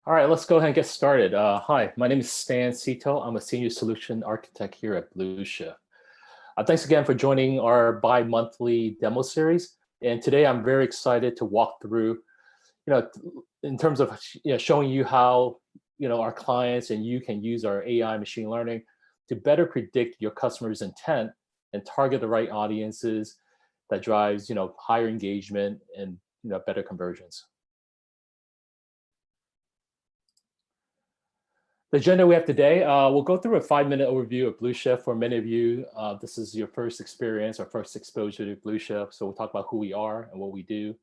All right, let's go ahead and get started. Hi, my name is Szeto. I'm a senior solution architect here at Bluesha. Thanks again for joining our bi-monthly demo series. And today I'm very excited to walk through, in terms of showing you how our clients and you can use our AI machine learning to better predict your customers' intent and target the right audiences that drives higher engagement and better conversions. The agenda we have today, we'll go through a 5-minute overview of Blueshift. For many of you, this is your first experience or first exposure to Blueshift. So we'll talk about who we are and what we do.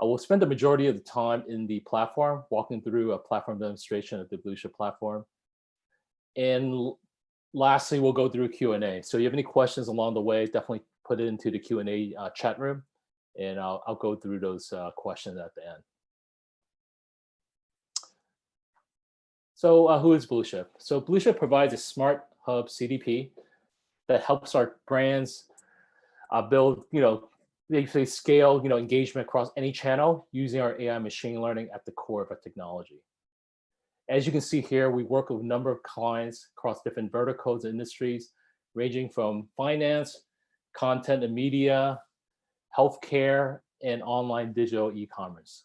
We'll spend the majority of the time in the platform, walking through a platform demonstration of the Bluesha Platform. And lastly, we'll go through Q&A. So if you have any questions along the way, definitely put it into the Q&A chat room, and I'll go through those questions at the end. So who is Blueshift? So Blueshift provides a smart hub CDP that helps our brands build, basically scale, engagement across any channel using our AI machine learning at the core of our technology. As you can see here, we work with a number of clients across different verticals and industries, ranging from finance, content and media, healthcare, and online digital e-commerce.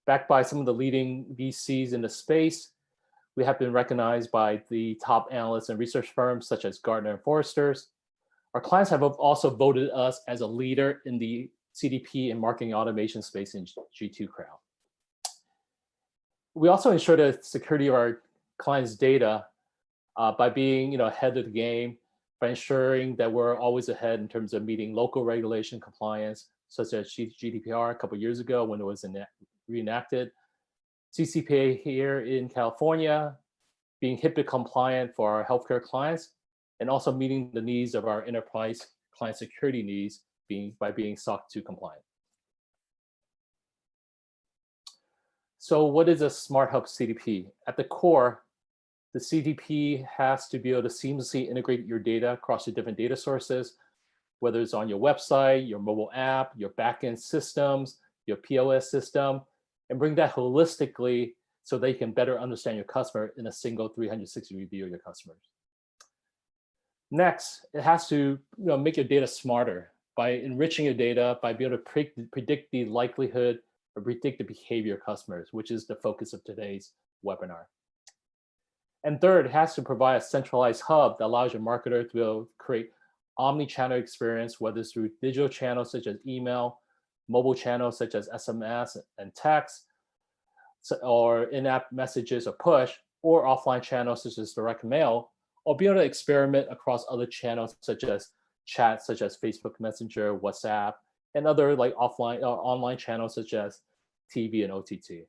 Backed by some of the leading VCs in the space, we have been recognized by the top analysts and research firms such as Gartner and Forrester's. Our clients have also voted us as a leader in the CDP and marketing automation space in G2 Crowd. We also ensure the security of our clients' data by being ahead of the game, by ensuring that we're always ahead in terms of meeting local regulation compliance, such as GDPR a couple of years ago when it was reenacted, CCPA here in California, being HIPAA compliant for our healthcare clients, and also meeting the needs of our enterprise client security needs by being SOC 2 compliant. So what is a Smart Hub CDP? At the core, the CDP has to be able to seamlessly integrate your data across your different data sources, whether it's on your website, your mobile app, your backend systems, your POS system, and bring that holistically so they can better understand your customer in a single 360 view of your customers. Next, it has to make your data smarter by enriching your data, by being able to predict the likelihood or predict the behavior of customers, which is the focus of today's webinar. And third, it has to provide a centralized hub that allows your marketer to be able to create omni-channel experience, whether it's through digital channels such as email, mobile channels such as SMS and text, or in-app messages or push, or offline channels such as direct mail, or be able to experiment across other channels such as chat, such as Facebook Messenger, WhatsApp, and other like offline or online channels such as TV and OTT.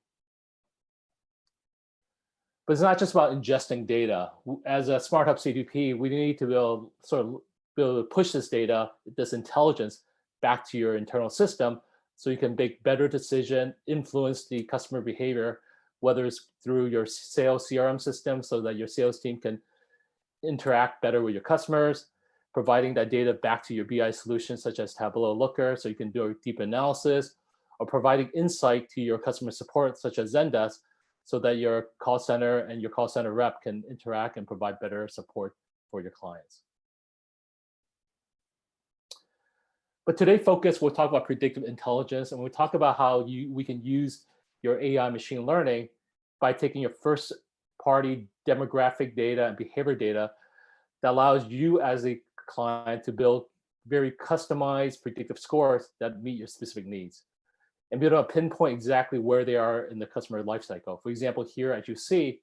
But it's not just about ingesting data. As a Smart Hub CDP, we need to be able to push this data, this intelligence, back to your internal system so you can make better decision, influence the customer behavior, whether it's through your sales CRM system so that your sales team can interact better with your customers, providing that data back to your BI solutions such as Tableau Looker so you can do a deep analysis, or providing insight to your customer support such as Zendesk so that your call center and your call center rep can interact and provide better support for your clients. But today's focus, we'll talk about predictive intelligence, and we'll talk about how we can use your AI machine learning by taking your first-party demographic data and behavior data that allows you as a client to build very customized predictive scores that meet your specific needs and be able to pinpoint exactly where they are in the customer lifecycle. For example, here, as you see,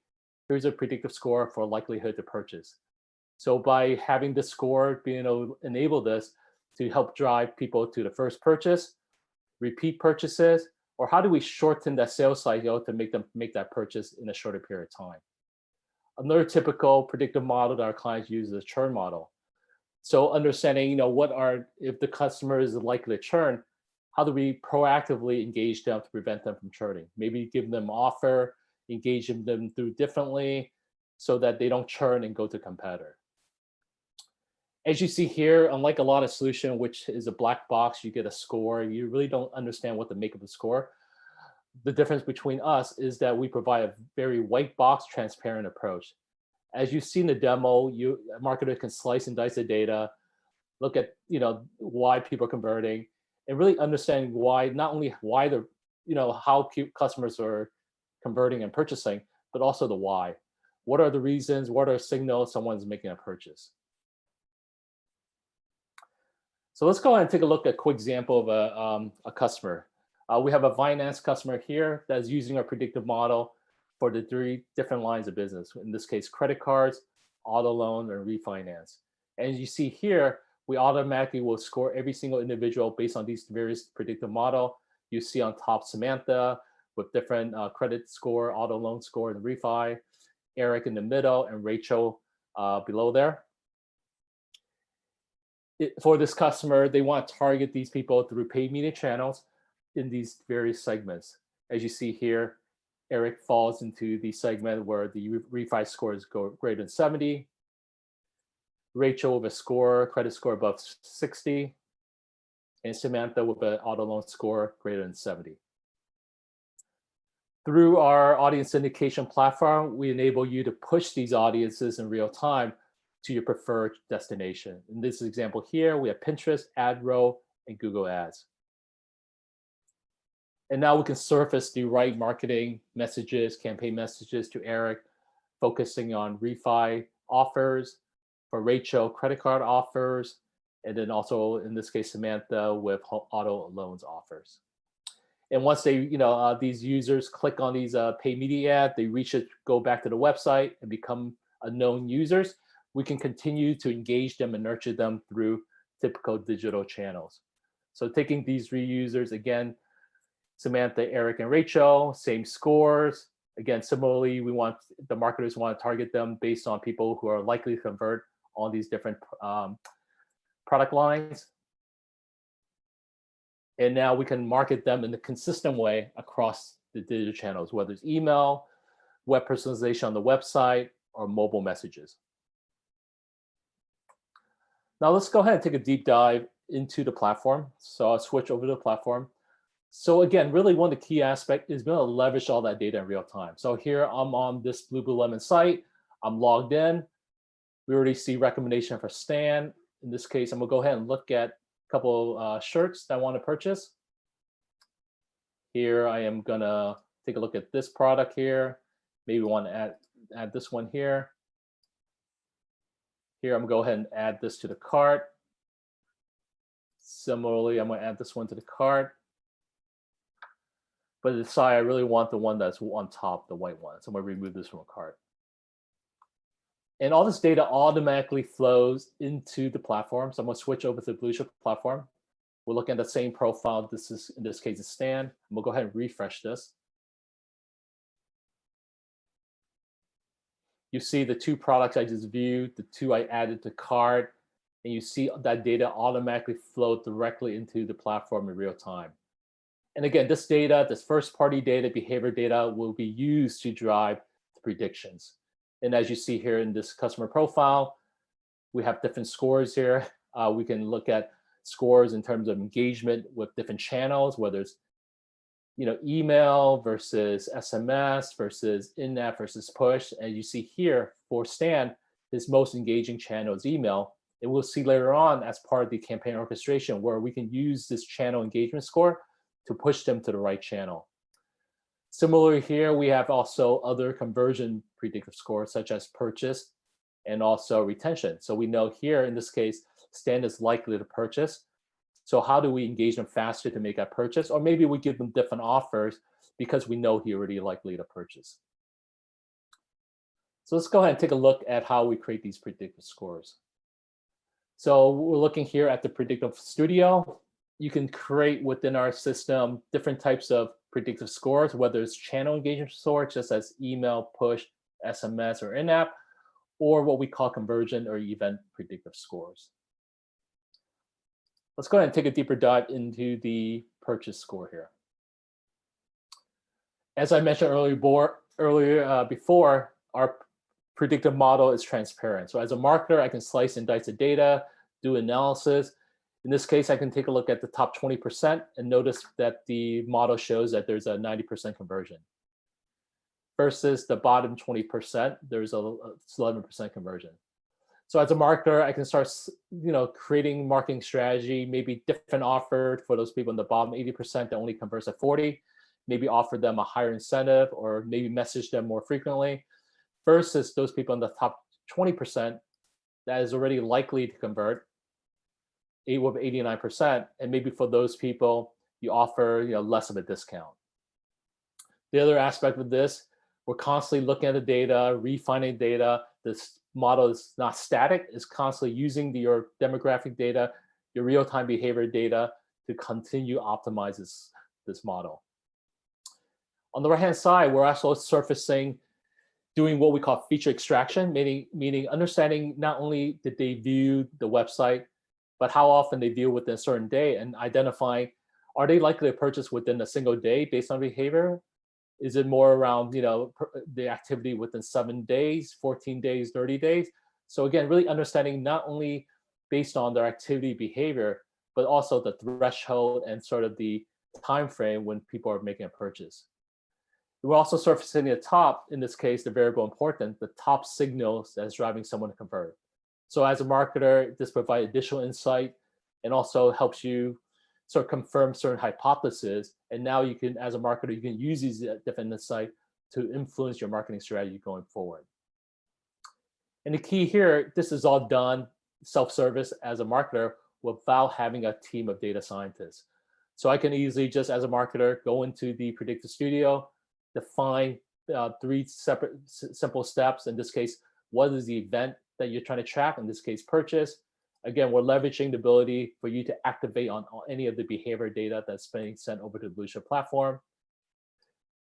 here's a predictive score for likelihood to purchase. So by having this score, being able to enable this to help drive people to the first purchase, repeat purchases, or how do we shorten that sales cycle to make them make that purchase in a shorter period of time? Another typical predictive model that our clients use is a churn model. So understanding, if the customer is likely to churn, how do we proactively engage them to prevent them from churning? Maybe give them an offer, engage them through differently so that they don't churn and go to competitor. As you see here, unlike a lot of solution, which is a black box, you get a score, you really don't understand what to make of the score. the difference between us is that we provide a very white box, transparent approach. As you've seen the demo, a marketer can slice and dice the data, look at why people are converting, and really understand why, not only why they're how customers are converting and purchasing, but also the why. What are the reasons? What are signals someone's making a purchase? So let's go ahead and take a look at a quick example of a customer. We have a finance customer here that's using our predictive model for the 3 different lines of business. In this case, credit cards, auto loan, and refinance. And you see here, we automatically will score every single individual based on these various predictive model. You see on top Samantha with different credit score, auto loan score, and refi. Eric in the middle, and Rachel below there. For this customer, they want to target these people through paid media channels in these various segments. As you see here, Eric falls into the segment where the refi scores go greater than 70. Rachel with a credit score above 60. And Samantha with an auto loan score greater than 70. Through our audience syndication platform, we enable you to push these audiences in real time to your preferred destination. In this example here, we have Pinterest, AdRow, and Google Ads. And now we can surface the right marketing messages, campaign messages to Eric, focusing on refi offers, for Rachel, credit card offers, and then also, in this case, Samantha with auto loans offers. And once they, these users click on these paid media ads, they go back to the website and become known users. We can continue to engage them and nurture them through typical digital channels. So taking these 3 users, again, Samantha, Eric, and Rachel, same scores. Again, similarly, the marketers want to target them based on people who are likely to convert on these different product lines. And now we can market them in a consistent way across the digital channels, whether it's email, web personalization on the website, or mobile messages. Now let's go ahead and take a deep dive into the platform. So I'll switch over to the platform. So again, really one of the key aspects is being able to leverage all that data in real time. So here I'm on this Lemon site. I'm logged in. We already see recommendation for Stan. In this case, I'm gonna go ahead and look at a couple shirts that I want to purchase. Here I am gonna take a look at this product here. Maybe we want to add this one here. Here, I'm gonna go ahead and add this to the cart. Similarly, I'm gonna add this one to the cart. But decide I really want the one that's on top, the white one. So I'm gonna remove this from a cart. And all this data automatically flows into the platform. So I'm gonna switch over to the Bluesha Platform. We're looking at the same profile. This is, in this case, a Stan. I'm gonna go ahead and refresh this. You see the 2 products I just viewed, the 2 I added to cart, and you see that data automatically flow directly into the platform in real time. And again, this data, this first-party data, behavior data, will be used to drive the predictions. And as you see here in this customer profile, we have different scores here. We can look at scores in terms of engagement with different channels, whether it's email versus SMS versus in-app versus push. And you see here for Stan, his most engaging channel is email. And we'll see later on as part of the campaign orchestration where we can use this channel engagement score to push them to the right channel. Similarly here, we have also other conversion predictive scores such as purchase and also retention. So we know here in this case, Stan is likely to purchase. So how do we engage them faster to make that purchase? Or maybe we give them different offers because we know he already likely to purchase. So let's go ahead and take a look at how we create these predictive scores. So we're looking here at the Predictive Studio. You can create within our system different types of predictive scores, whether it's channel engagement scores, just as email, push, SMS, or in-app, or what we call conversion or event predictive scores. Let's go ahead and take a deeper dive into the purchase score here. As I mentioned earlier before, our predictive model is transparent. So as a marketer, I can slice and dice the data, do analysis, In this case, I can take a look at the top 20% and notice that the model shows that there's a 90% conversion. Versus the bottom 20%, there's a 11% conversion. So as a marketer, I can start, creating marketing strategy, maybe different offer for those people in the bottom 80% that only converts at 40, maybe offer them a higher incentive or maybe message them more frequently, versus those people in the top 20% that is already likely to convert with 89%, and maybe for those people you offer less of a discount. The other aspect of this, we're constantly looking at the data, refining data. This model is not static, it's constantly using your demographic data, your real-time behavior data to continue optimize this model. On the right-hand side, we're also surfacing, doing what we call feature extraction, meaning understanding not only did they view the website, but how often they view within a certain day, and identifying, are they likely to purchase within a single day based on behavior? Is it more around the activity within 7 days, 14 days, 30 days? So again, really understanding not only based on their activity behavior, but also the threshold and sort of the time frame when people are making a purchase. We're also surfacing at the top, in this case, the variable important, the top signals that's driving someone to convert. So as a marketer, this provides additional insight and also helps you sort of confirm certain hypotheses. And now you can, as a marketer, you can use these different insights to influence your marketing strategy going forward. And the key here, this is all done self-service as a marketer without having a team of data scientists. So I can easily just, as a marketer, go into the Predictive Studio, define 3 separate simple steps. In this case, what is the event that you're trying to track? In this case, purchase. Again, we're leveraging the ability for you to activate on any of the behavior data that's being sent over to the Bluesha platform.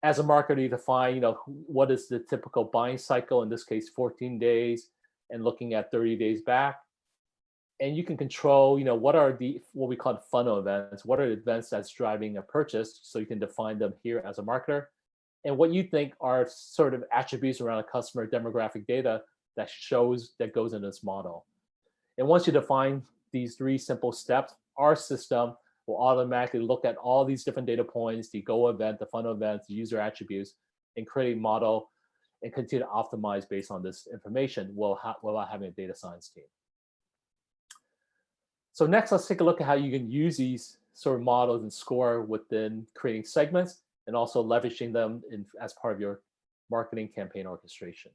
As a marketer, you define, what is the typical buying cycle? In this case, 14 days, and looking at 30 days back. And you can control, what are what we call funnel events? What are the events that's driving a purchase? So you can define them here as a marketer. And what you think are sort of attributes around a customer demographic data that goes into this model. And once you define these 3 simple steps, our system will automatically look at all these different data points, the go event, the funnel events, the user attributes, and create a model and continue to optimize based on this information without having a data science team. So next, let's take a look at how you can use these sort of models and score within creating segments and also leveraging them as part of your marketing campaign orchestration.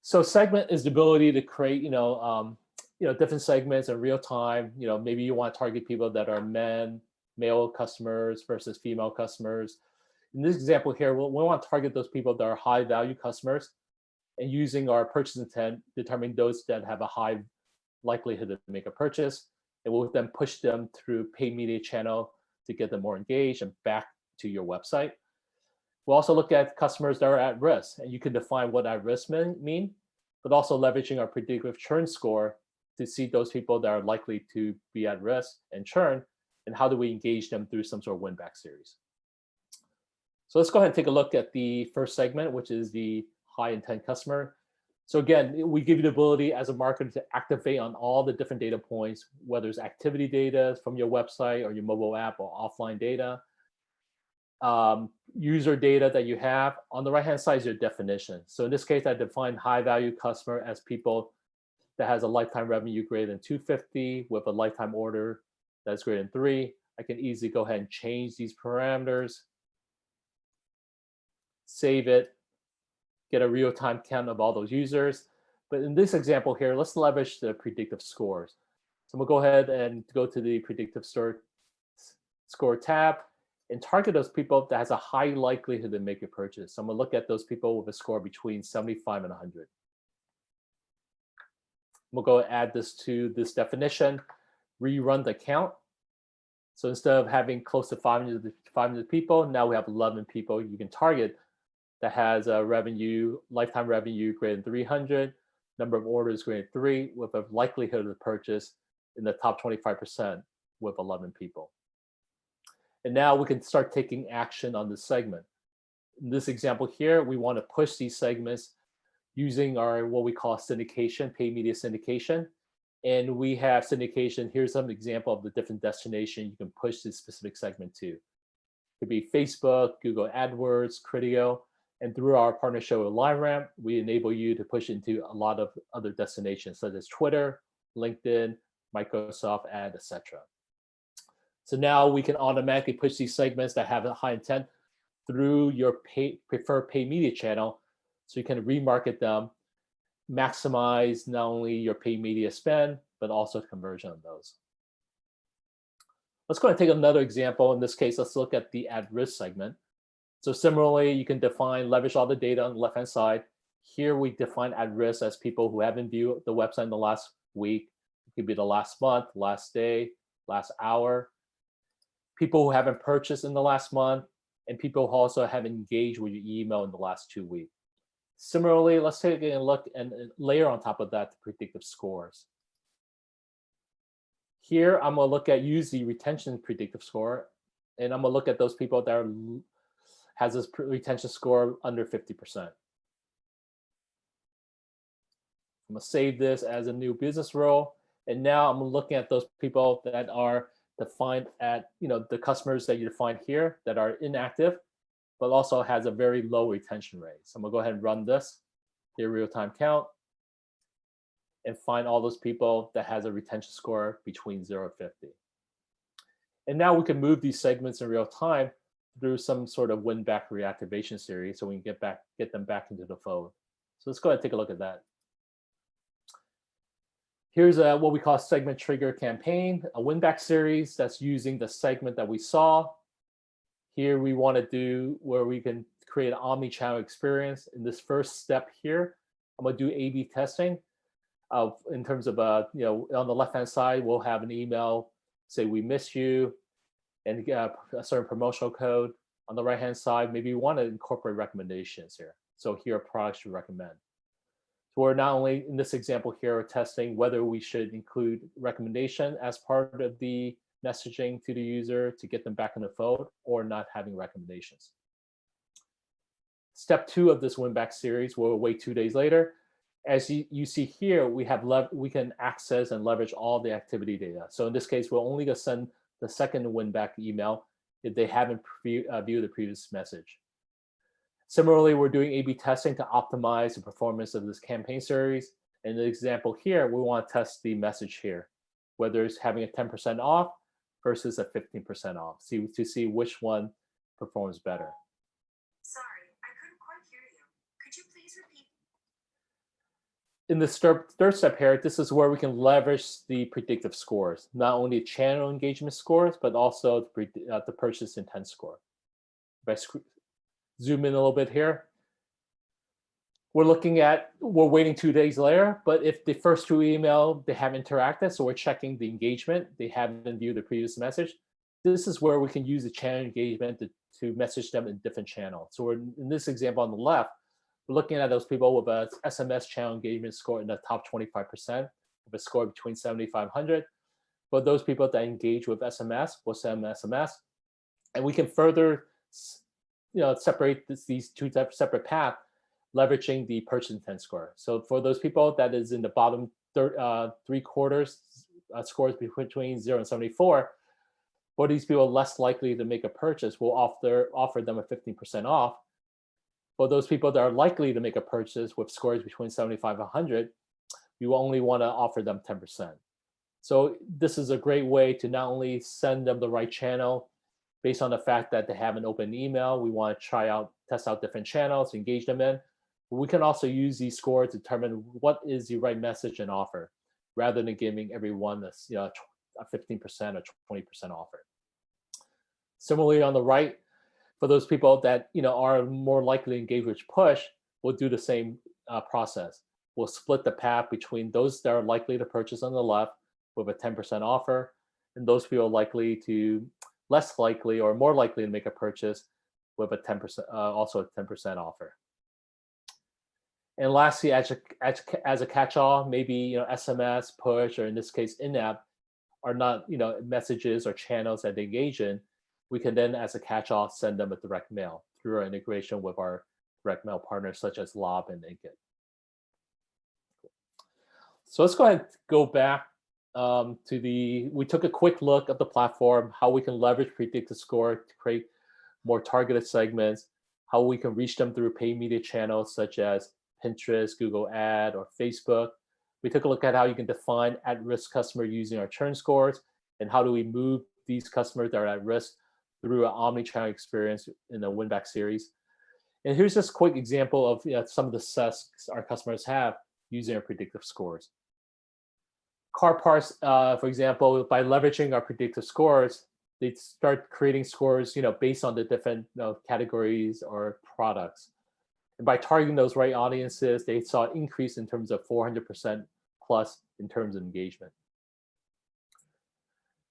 So segment is the ability to create, different segments in real time. Maybe you want to target people that are male customers versus female customers. In this example here, we want to target those people that are high value customers, and using our purchase intent, determine those that have a high likelihood to make a purchase, and we'll then push them through paid media channel to get them more engaged and back to your website. We'll also look at customers that are at risk, and you can define what at risk mean, but also leveraging our predictive churn score to see those people that are likely to be at risk and churn, and how do we engage them through some sort of win-back series. So let's go ahead and take a look at the first segment, which is the high intent customer. So again, we give you the ability as a marketer to activate on all the different data points, whether it's activity data from your website or your mobile app or offline data, user data that you have. On the right-hand side is your definition. So in this case, I define high value customer as people that has a lifetime revenue greater than 250 with a lifetime order that's greater than 3. I can easily go ahead and change these parameters, save it, get a real-time count of all those users. But in this example here, let's leverage the predictive scores. So we'll go ahead and go to the predictive score tab and target those people that has a high likelihood to make a purchase. So I'm gonna look at those people with a score between 75 and 100. We'll go add this to this definition, rerun the count. So instead of having close to 500 people, now we have 11 people you can target that has a lifetime revenue greater than 300, number of orders greater than 3, with a likelihood of purchase in the top 25% with 11 people. And now we can start taking action on this segment. In this example here, we want to push these segments using our what we call syndication, paid media syndication. And we have syndication. Here's some example of the different destination you can push this specific segment to. It could be Facebook, Google AdWords, Criteo, and through our partnership with LiveRamp, we enable you to push into a lot of other destinations such as Twitter, LinkedIn, Microsoft Ad, etc. So now we can automatically push these segments that have a high intent through your preferred paid media channel, so you can remarket them, maximize not only your paid media spend, but also conversion of those. Let's go and take another example. In this case, let's look at the at-risk segment. So similarly, you can leverage all the data on the left-hand side. Here we define at-risk as people who haven't viewed the website in the last week. It could be the last month, last day, last hour. People who haven't purchased in the last month, and people who also haven't engaged with your email in the last 2 weeks. Similarly, let's take a look and layer on top of that the predictive scores. Here, I'm going to look at use the retention predictive score, and I'm going to look at those people that has this retention score under 50%. I'm going to save this as a new business role, and now I'm looking at those people that are defined at the customers that you define here that are inactive, but also has a very low retention rate. So I'm gonna go ahead and run this, here real-time count, and find all those people that has a retention score between 0 and 50. And now we can move these segments in real time through some sort of win-back reactivation series so we can get them back into the fold. So let's go ahead and take a look at that. Here's what we call a segment trigger campaign, a win-back series that's using the segment that we saw. Here we want to do where we can create an omni-channel experience. In this first step here, I'm going to do A/B testing. In terms of, on the left-hand side, we'll have an email, say we miss you, and a certain promotional code. On the right-hand side, maybe we want to incorporate recommendations here. So here are products to recommend. So we're not only, in this example here, testing whether we should include recommendation as part of the messaging to the user to get them back in the fold, or not having recommendations. Step 2 of this win-back series, we'll wait 2 days later. As you see here, we can access and leverage all the activity data. So in this case, we're only going to send the second win-back email if they haven't viewed the previous message. Similarly, we're doing A/B testing to optimize the performance of this campaign series. In the example here, we want to test the message here, whether it's having a 10% off versus a 15% off, to see which one performs better. Sorry, I couldn't quite hear you. Could you please repeat? In the third step here, this is where we can leverage the predictive scores, not only channel engagement scores, but also the purchase intent score. If I zoom in a little bit here, we're waiting 2 days later, but if the first 2 emails, they haven't interacted, so we're checking the engagement, they haven't viewed the previous message. This is where we can use the channel engagement to message them in different channels. So we're, in this example on the left, we're looking at those people with a SMS channel engagement score in the top 25%, with a score between 7,500. For those people that engage with SMS, we'll send them SMS, and we can further separate these two separate paths, leveraging the purchase intent score. So for those people that is in the bottom 3 quarters, scores between 0 and 74, for these people less likely to make a purchase, we'll offer them a 15% off. For those people that are likely to make a purchase with scores between 75 and 100, we will only want to offer them 10%. So this is a great way to not only send them the right channel based on the fact that they have an open email, we want to test out different channels, engage them in. We can also use these scores to determine what is the right message and offer, rather than giving everyone a 15% or 20% offer. Similarly, on the right, for those people that are more likely to engage with push, we'll do the same process. We'll split the path between those that are likely to purchase on the left with a 10% offer, and those people less likely or more likely to make a purchase with a 10%, also a 10% offer. And lastly, as a catch-all, maybe SMS, push, or in this case, in-app are not messages or channels that they engage in. We can then, as a catch-all, send them a direct mail through our integration with our direct mail partners such as Lob and Inkit. So let's go ahead and go back we took a quick look at the platform, how we can leverage predictive score to create more targeted segments, how we can reach them through paid media channels such as Pinterest, Google Ad, or Facebook. We took a look at how you can define at-risk customer using our churn scores, and how do we move these customers that are at risk through an omni-channel experience in the win-back series. And here's just a quick example of some of the success our customers have using our predictive scores. Car parts, for example, by leveraging our predictive scores, they start creating scores, based on the different categories or products. And by targeting those right audiences, they saw an increase in terms of 400% plus in terms of engagement.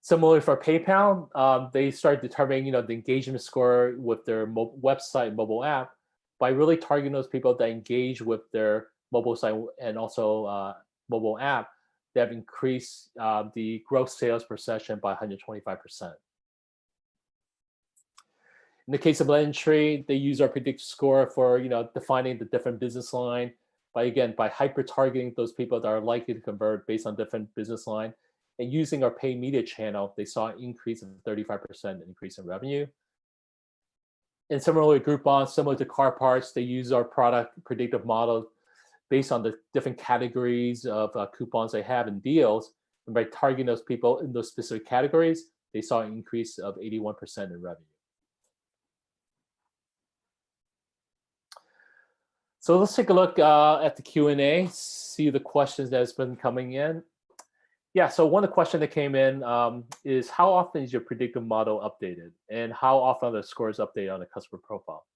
Similarly for PayPal, they started determining, the engagement score with their website, mobile app, by really targeting those people that engage with their mobile site and also mobile app. They have increased the gross sales per session by 125%. In the case of LendingTree, they use our predictive score for defining the different business line by hyper targeting those people that are likely to convert based on different business line, and using our paid media channel, they saw an increase of 35% increase in revenue. And similarly, Groupon, similar to car parts, they use our product predictive model based on the different categories of coupons they have and deals. And by targeting those people in those specific categories, they saw an increase of 81% in revenue. So let's take a look at the Q&A, see the questions that's been coming in. Yeah, so one of the questions that came in is, how often is your predictive model updated? And how often are the scores updated on the customer profile?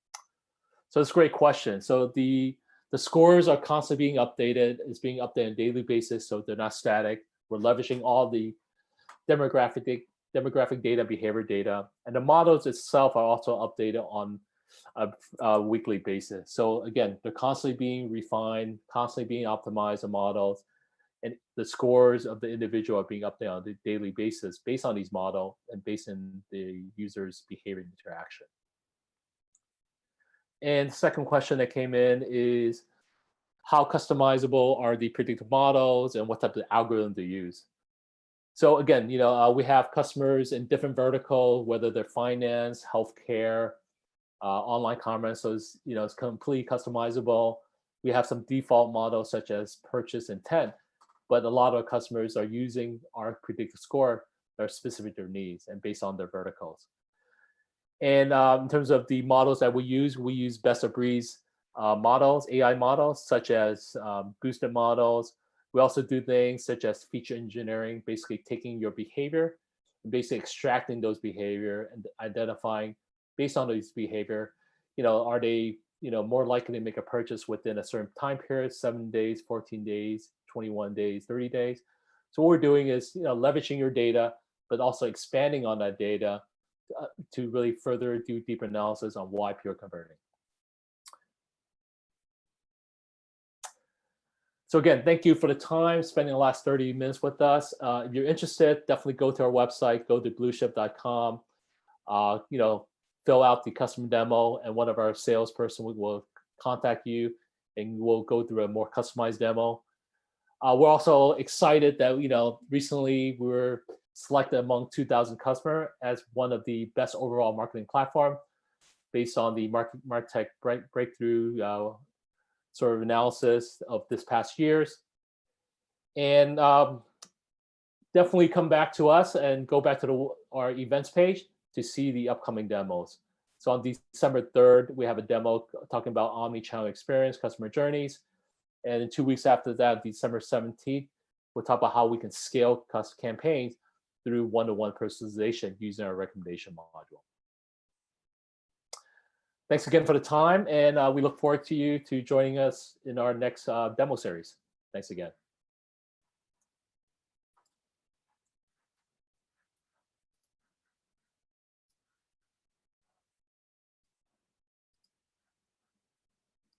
So it's a great question. So the scores are constantly being updated. It's being updated on a daily basis, so they're not static. We're leveraging all the demographic data, behavior data, and the models itself are also updated on a weekly basis. So again, they're constantly being refined, constantly being optimized, the models, and the scores of the individual are being updated on a daily basis based on these models and based on the user's behavior and interaction. And the second question that came in is, how customizable are the predictive models and what type of algorithm to use? So again, we have customers in different verticals, whether they're finance, healthcare, online commerce, so it's completely customizable. We have some default models such as purchase intent, but a lot of our customers are using our predictive score that are specific to their needs and based on their verticals. And in terms of the models that we use best of breed models, AI models, such as boosted models. We also do things such as feature engineering, basically taking your behavior and basically extracting those behavior and identifying based on these behavior, are they more likely to make a purchase within a certain time period, 7 days, 14 days, 21 days, 30 days. So what we're doing is leveraging your data, but also expanding on that data to really further do deeper analysis on why people are converting. So again, thank you for the time, spending the last 30 minutes with us. If you're interested, definitely go to our website, go to blueshift.com, fill out the customer demo, and one of our salesperson will contact you and we'll go through a more customized demo. We're also excited that recently we were selected among 2,000 customers as one of the best overall marketing platform based on the MarTech breakthrough sort of analysis of this past years. And definitely come back to us and go back to our events page to see the upcoming demos. So on December 3rd, we have a demo talking about omni-channel experience, customer journeys. And in 2 weeks after that, December 17th, we'll talk about how we can scale campaigns through one-to-one personalization using our recommendation module. Thanks again for the time, and we look forward to you joining us in our next demo series. Thanks again.